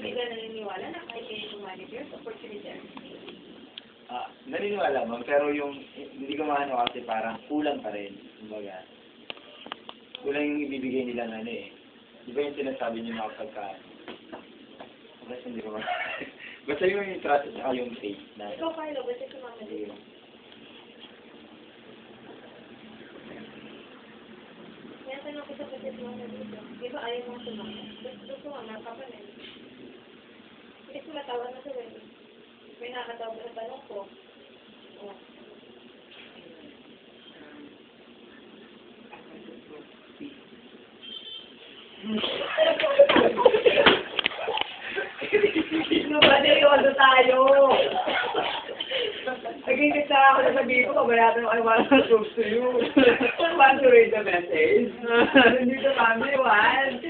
Hindi ka naniniwala na kahit kayo yung manager, opportunity ang Naniniwala ma'am, pero yung hindi ko maano kasi parang kulang pa rin. Kumbaga, kulang yung ibibigay nila na ano eh. Di ba yung sinasabi niyo na kapag ka... Basta hindi ko ma... Basta yung trust at saka yung faith na... Ikaw, Carlo, basta sumama dito. Kaya tanong ko sa pati sumama dito. Di ba ayaw mo sumama? Gusto sumama ka pa rin. Kasi sumatawa na sila. May nakatawag na tanong ko. Oh. Ano ba, ano tayo? Nagigit na ako na sabihin ko, pabayatan mo kayo walang close to you. Want to read the message? Hindi ka mami, Juan.